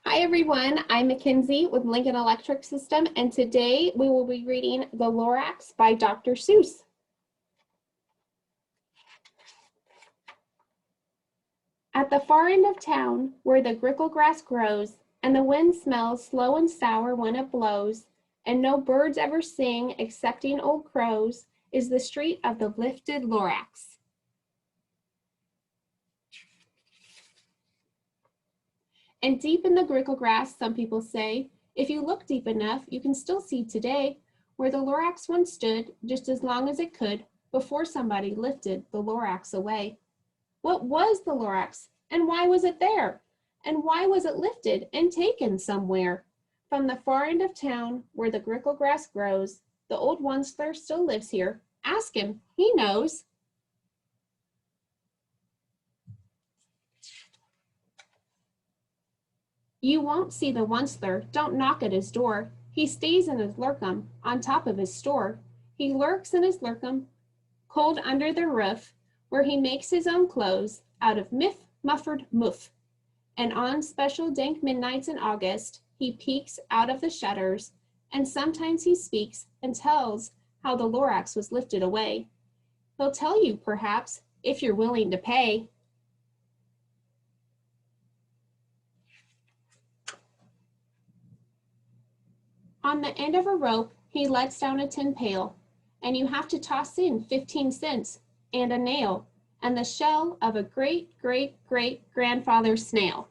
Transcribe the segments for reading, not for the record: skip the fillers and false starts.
Hi everyone, I'm McKenzie with Lincoln Electric System, and today we will be reading The Lorax by Dr. Seuss. At the far end of town, where the grickle grass grows, and the wind smells slow and sour when it blows, and no birds ever sing excepting old crows, is the street of the lifted Lorax. And deep in the grickle grass, some people say, if you look deep enough, you can still see today where the Lorax once stood just as long as it could before somebody lifted the Lorax away. What was the Lorax, and why was it there? And why was it lifted and taken somewhere? From the far end of town where the grickle grass grows, the old Onceler still lives here. Ask him, he knows. You won't see the Onceler, don't knock at his door. He stays in his lurkum, on top of his store. He lurks in his lurkum, cold under the roof, where he makes his own clothes out of mufford moof. And on special dank midnights in August, he peeks out of the shutters, and sometimes he speaks and tells how the Lorax was lifted away. He'll tell you, perhaps, if you're willing to pay. On the end of a rope, he lets down a tin pail, and you have to toss in 15 cents and a nail and the shell of a great-great-great-grandfather snail.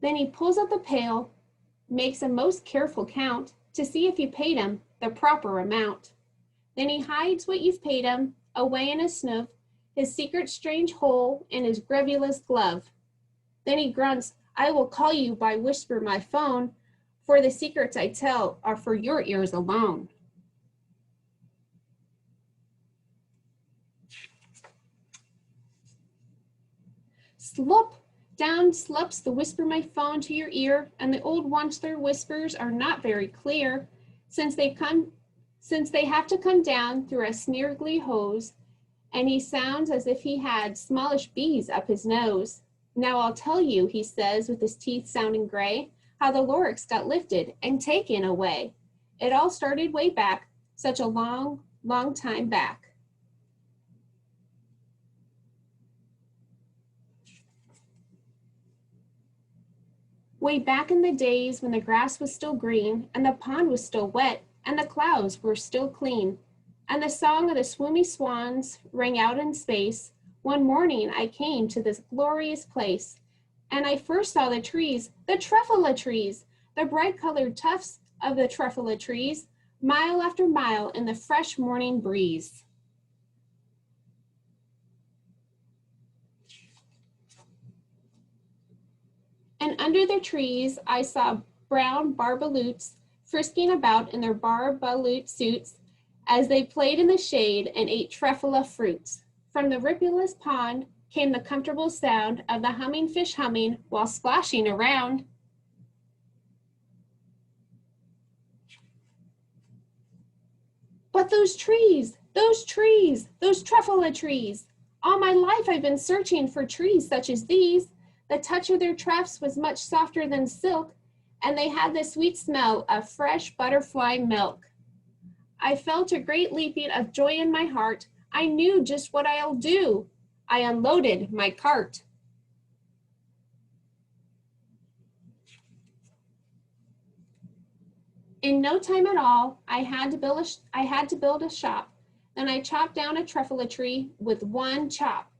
Then he pulls up the pail, makes a most careful count to see if you paid him the proper amount. Then he hides what you've paid him away in his snoof, his secret strange hole in his grevulous glove. Then he grunts, I will call you by whisper my phone, for the secrets I tell are for your ears alone. Slop! Down slups the whisper my phone to your ear, and the old Onceler whispers are not very clear, since they have to come down through a snirgly hose, and he sounds as if he had smallish bees up his nose. Now I'll tell you, he says, with his teeth sounding gray, how the Lorax got lifted and taken away. It all started way back, such a long, long time back. Way back in the days when the grass was still green, and the pond was still wet, and the clouds were still clean, and the song of the swoomy swans rang out in space, one morning I came to this glorious place, and I first saw the trees, the truffula trees, the bright-colored tufts of the truffula trees, mile after mile in the fresh morning breeze. And under the trees I saw brown barbaloots frisking about in their barbaloot suits as they played in the shade and ate truffula fruits. From the rippleless pond came the comfortable sound of the humming fish humming while splashing around. But those trees, those truffula trees. All my life I've been searching for trees such as these. The touch of their trunks was much softer than silk, and they had the sweet smell of fresh butterfly milk. I felt a great leaping of joy in my heart. I knew just what I'll do. I unloaded my cart. In no time at all, I had to build a shop. Then I chopped down a truffula tree with one chop.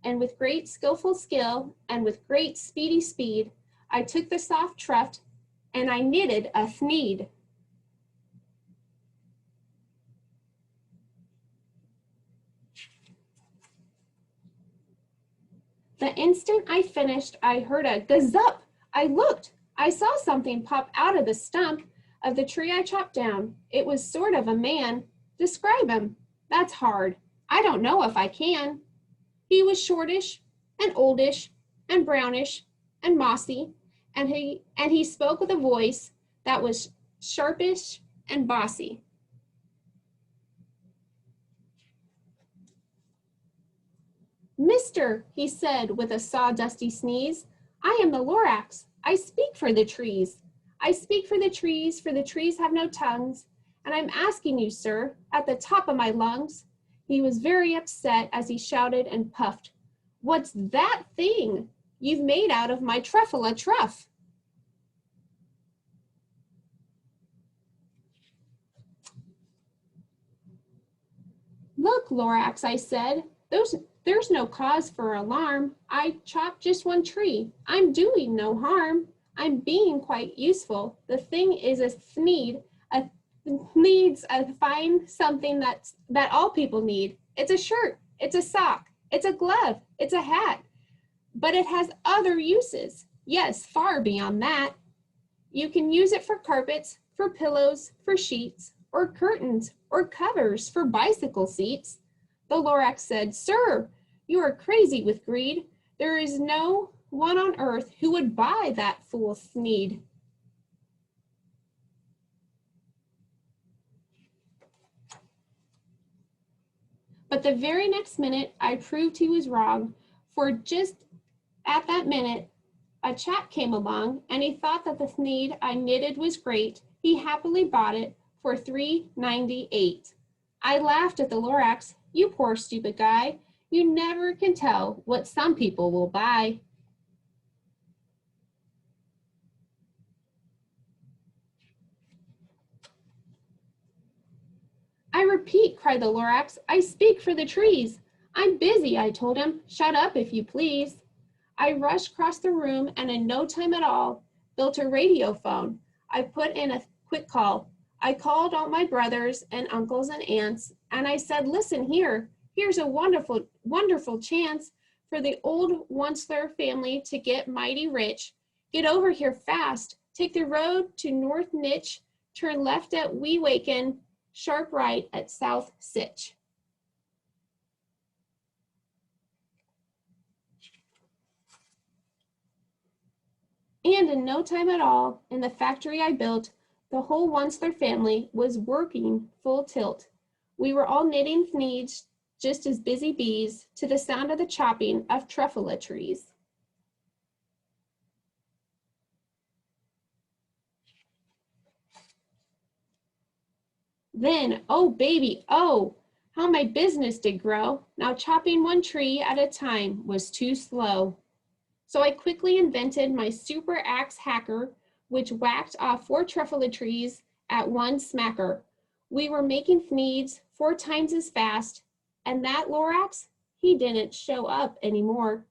And with great skillful skill and with great speedy speed, I took the soft tuft and I knitted a thneed. The instant I finished, I heard a gazzup. I looked. I saw something pop out of the stump of the tree I chopped down. It was sort of a man. Describe him. That's hard. I don't know if I can. He was shortish and oldish and brownish and mossy, and he spoke with a voice that was sharpish and bossy. Mister, he said with a sawdusty sneeze, I am the Lorax. I speak for the trees. I speak for the trees have no tongues, and I'm asking you, sir, at the top of my lungs. He was very upset as he shouted and puffed. What's that thing you've made out of my truffle a truff? Look, Lorax, I said, there's no cause for alarm. I chopped just one tree. I'm doing no harm. I'm being quite useful. The thing is a thneed, needs a fine something that all people need. It's a shirt, it's a sock, it's a glove, it's a hat. But it has other uses. Yes, far beyond that. You can use it for carpets, for pillows, for sheets, or curtains, or covers for bicycle seats. The Lorax said, Sir, you are crazy with greed. There is no one on earth who would buy that fool thneed. But the very next minute, I proved he was wrong, for just at that minute, a chap came along, and he thought that the thneed I knitted was great. He happily bought it for $3.98. I laughed at the Lorax. You poor stupid guy. You never can tell what some people will buy. I repeat, cried the Lorax, I speak for the trees. I'm busy, I told him. Shut up, if you please. I rushed across the room and in no time at all built a radio phone. I put in a quick call. I called all my brothers and uncles and aunts, and I said, listen here, here's a wonderful, wonderful chance for the old Onceler family to get mighty rich. Get over here fast. Take the road to North Nitch, turn left at Weewaken, sharp right at South Sitch. And in no time at all, in the factory I built, the whole Onceler family was working full tilt. We were all knitting thneeds, just as busy bees, to the sound of the chopping of truffle trees. Then, oh baby, oh, how my business did grow. Now chopping one tree at a time was too slow. So I quickly invented my super axe hacker, which whacked off 4 truffle trees at one smacker. We were making thneeds 4 times as fast, and that Lorax, he didn't show up anymore.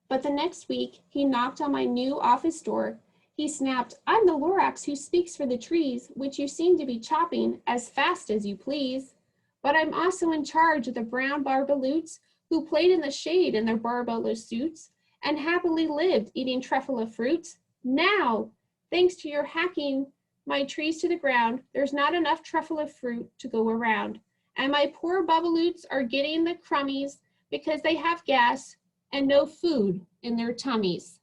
But the next week, he knocked on my new office door. He snapped, I'm the Lorax who speaks for the trees, which you seem to be chopping as fast as you please. But I'm also in charge of the brown barbaloots who played in the shade in their barbello suits and happily lived eating truffle fruits. Now, thanks to your hacking my trees to the ground, there's not enough truffle fruit to go around. And my poor babaloots are getting the crummies because they have gas and no food in their tummies.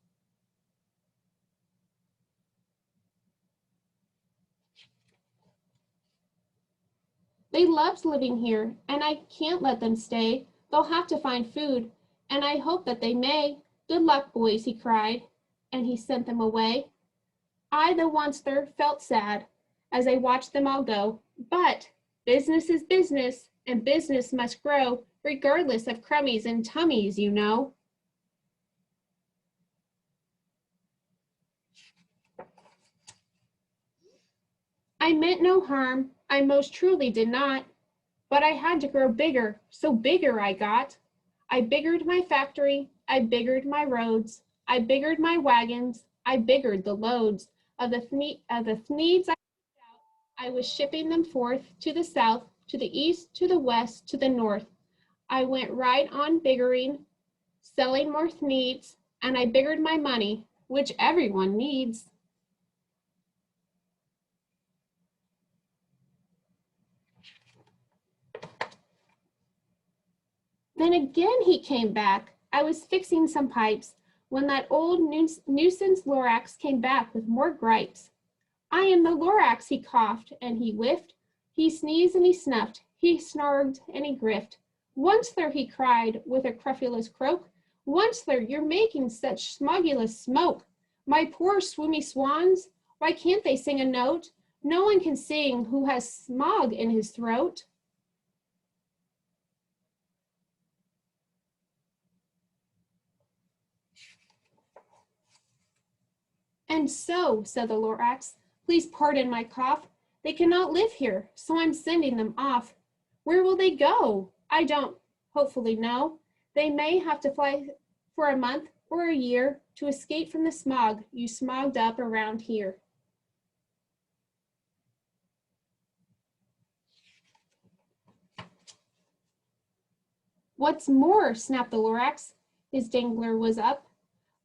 They loved living here, and I can't let them stay. They'll have to find food, and I hope that they may. Good luck, boys, he cried, and he sent them away. I, the Onceler, felt sad as I watched them all go, but business is business, and business must grow, regardless of crummies and tummies, you know. I meant no harm, I most truly did not, but I had to grow bigger, so bigger I got. I biggered my factory, I biggered my roads, I biggered my wagons, I biggered the loads of the thneeds I was shipping them forth to the south, to the east, to the west, to the north. I went right on biggering, selling more thneeds, and I biggered my money, which everyone needs. Then again he came back. I was fixing some pipes when that old nuisance Lorax came back with more gripes. I am the Lorax, he coughed and he whiffed. He sneezed and he snuffed. He snarled and he griffed. Once there, he cried with a crefulous croak. Once there, you're making such smugulous smoke. My poor swoomy swans, why can't they sing a note? No one can sing who has smog in his throat. And so, said the Lorax, please pardon my cough. They cannot live here, so I'm sending them off. Where will they go? I don't hopefully know. They may have to fly for a month or a year to escape from the smog you smogged up around here. What's more, snapped the Lorax. His dangler was up.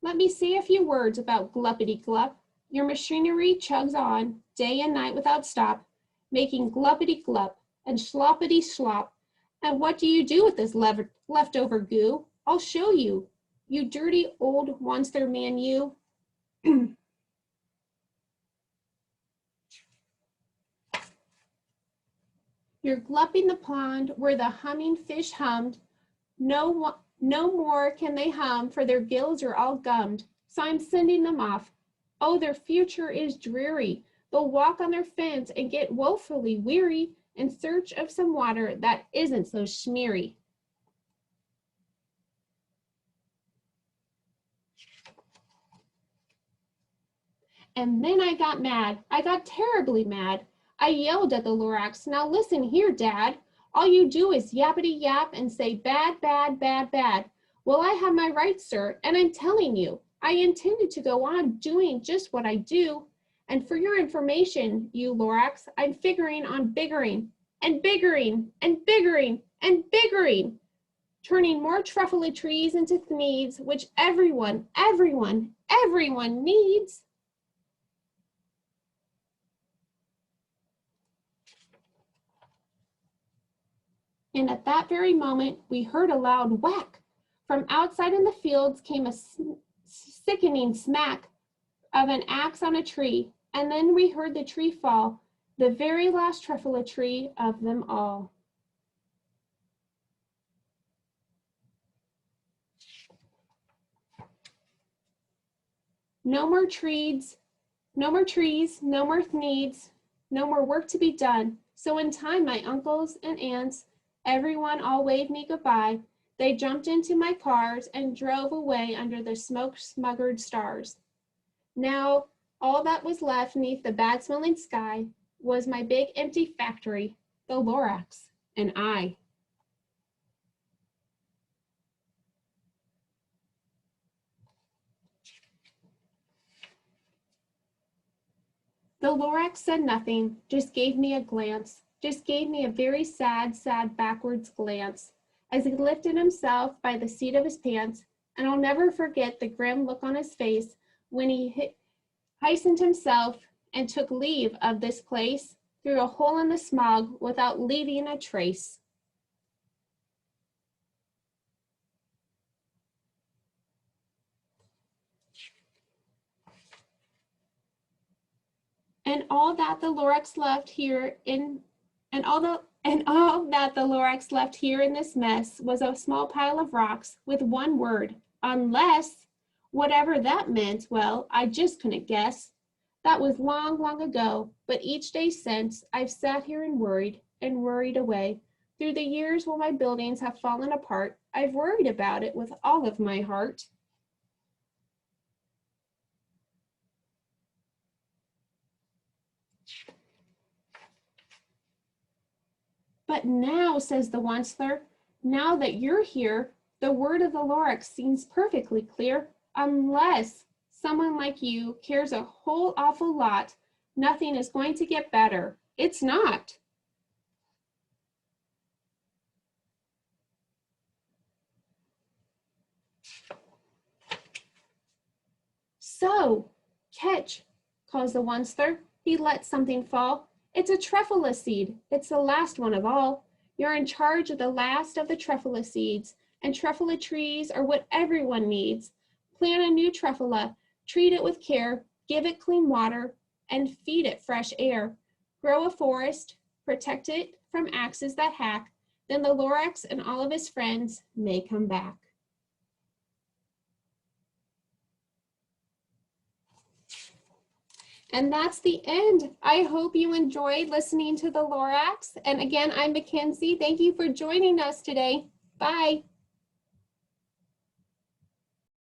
Let me say a few words about gluppity glup. Your machinery chugs on day and night without stop, making gluppity glup and sloppity slop. And what do you do with this leftover goo? I'll show you, you dirty old monster man, you. You're glupping the pond where the humming fish hummed. No more can they hum, for their gills are all gummed. So I'm sending them off. Oh, their future is dreary. They'll walk on their fins and get woefully weary in search of some water that isn't so smeary. And then I got mad. I got terribly mad. I yelled at the Lorax, now listen here, Dad. All you do is yappity yap and say bad, bad, bad, bad. Well, I have my rights, sir, and I'm telling you, I intended to go on doing just what I do. And for your information, you Lorax, I'm figuring on biggering and biggering and biggering and biggering, turning more truffle trees into needs, which everyone needs. And at that very moment, we heard a loud whack. From outside in the fields came a sickening smack of an axe on a tree, and then we heard the tree fall, the very last truffle tree of them all. No more trees, no more trees, no more needs, no more work to be done. So in time, my uncles and aunts, everyone all waved me goodbye. They jumped into my cars and drove away under the smoke-smuggered stars. Now, all that was left neath the bad-smelling sky was my big empty factory, the Lorax, and I. The Lorax said nothing, just gave me a glance, just gave me a very sad, sad backwards glance as he lifted himself by the seat of his pants, and I'll never forget the grim look on his face when he hastened himself and took leave of this place through a hole in the smog without leaving a trace. And all that the Lorax left here in this mess was a small pile of rocks with one word, unless, whatever that meant, well, I just couldn't guess. That was long, long ago, but each day since, I've sat here and worried away. Through the years while my buildings have fallen apart, I've worried about it with all of my heart. But now, says the onceler, now that you're here, the word of the Lorax seems perfectly clear. Unless someone like you cares a whole awful lot, nothing is going to get better. It's not. So, catch, calls the onceler. He lets something fall. It's a truffle seed. It's the last one of all. You're in charge of the last of the truffle seeds, and truffle trees are what everyone needs. Plant a new truffle, treat it with care, give it clean water, and feed it fresh air. Grow a forest, protect it from axes that hack, then the Lorax and all of his friends may come back. And that's the end. I hope you enjoyed listening to the Lorax. And again, I'm McKenzie. Thank you for joining us today. Bye.